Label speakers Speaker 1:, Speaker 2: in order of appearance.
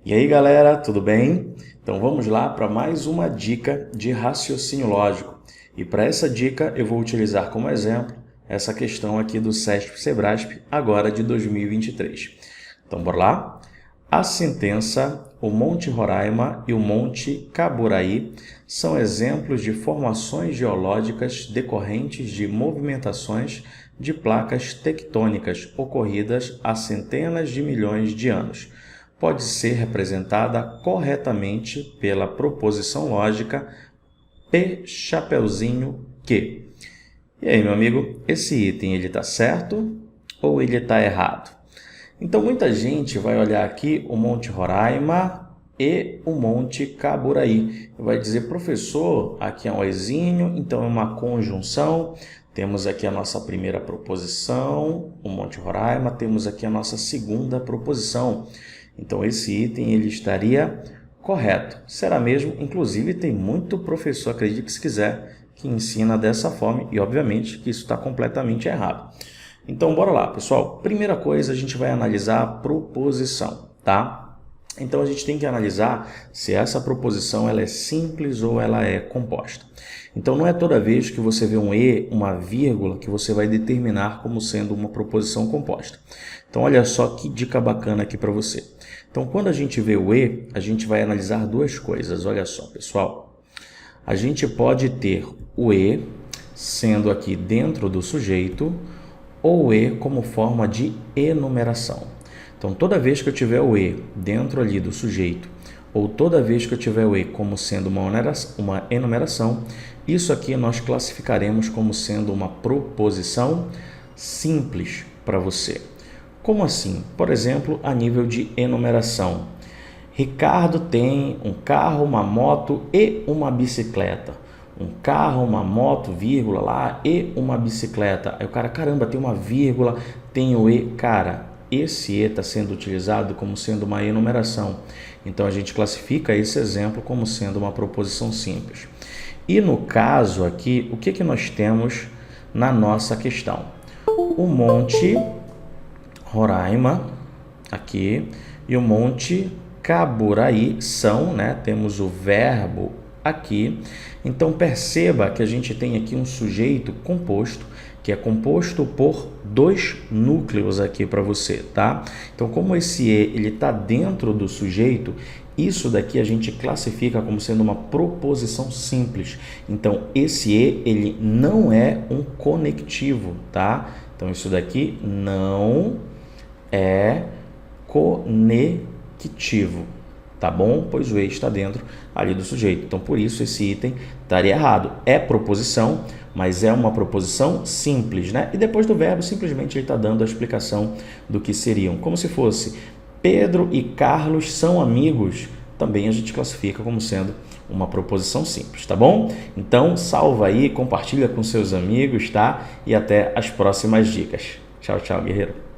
Speaker 1: E aí galera, tudo bem? Então vamos lá para mais uma dica de raciocínio lógico. E para essa dica eu vou utilizar como exemplo essa questão aqui do CESP-CEBRASP, agora de 2023. Então bora lá? A sentença, o Monte Roraima e o Monte Caburaí são exemplos de formações geológicas decorrentes de movimentações de placas tectônicas ocorridas há centenas de milhões de anos. Pode ser representada corretamente pela proposição lógica P chapeuzinho que. E aí, meu amigo, esse item ele está certo ou ele está errado? Então, muita gente vai olhar aqui o Monte Roraima e o Monte Caburaí. Vai dizer, professor, aqui é um exímio, então é uma conjunção. Temos aqui a nossa primeira proposição, o Monte Roraima, temos aqui a nossa segunda proposição. Então, esse item ele estaria correto. Será mesmo? Inclusive, tem muito professor, acredite se quiser, que ensina dessa forma e, obviamente, que isso está completamente errado. Então, bora lá, pessoal. Primeira coisa, a gente vai analisar a proposição, tá? Então, a gente tem que analisar se essa proposição ela é simples ou ela é composta. Então, não é toda vez que você vê um e, uma vírgula, que você vai determinar como sendo uma proposição composta. Então, olha só que dica bacana aqui para você. Então, quando a gente vê o e, a gente vai analisar duas coisas. Olha só, pessoal. A gente pode ter o e sendo aqui dentro do sujeito ou e como forma de enumeração. Então, toda vez que eu tiver o e dentro ali do sujeito ou toda vez que eu tiver o e como sendo uma enumeração, isso aqui nós classificaremos como sendo uma proposição simples para você. Como assim? Por exemplo, a nível de enumeração. Ricardo tem um carro, uma moto e uma bicicleta. Um carro, uma moto, vírgula lá, e uma bicicleta. Aí o cara, caramba, tem uma vírgula, tem o e. Cara, esse e está sendo utilizado como sendo uma enumeração. Então, a gente classifica esse exemplo como sendo uma proposição simples. E no caso aqui, o que nós temos na nossa questão? O Monte Roraima, aqui, e o Monte Caburaí são, né? Temos o verbo aqui. Então, perceba que a gente tem aqui um sujeito composto, que é composto por dois núcleos aqui para você, tá? Então, como esse e ele está dentro do sujeito, isso daqui a gente classifica como sendo uma proposição simples. Então, esse e ele não é um conectivo, tá? Então, isso daqui não é conectivo, tá bom? Pois o e está dentro ali do sujeito. Então, por isso, esse item estaria errado. É proposição, mas é uma proposição simples, né? E depois do verbo, simplesmente ele está dando a explicação do que seriam. Como se fosse Pedro e Carlos são amigos, também a gente classifica como sendo uma proposição simples, tá bom? Então, salva aí, compartilha com seus amigos, tá? E até as próximas dicas. Tchau, tchau, guerreiro.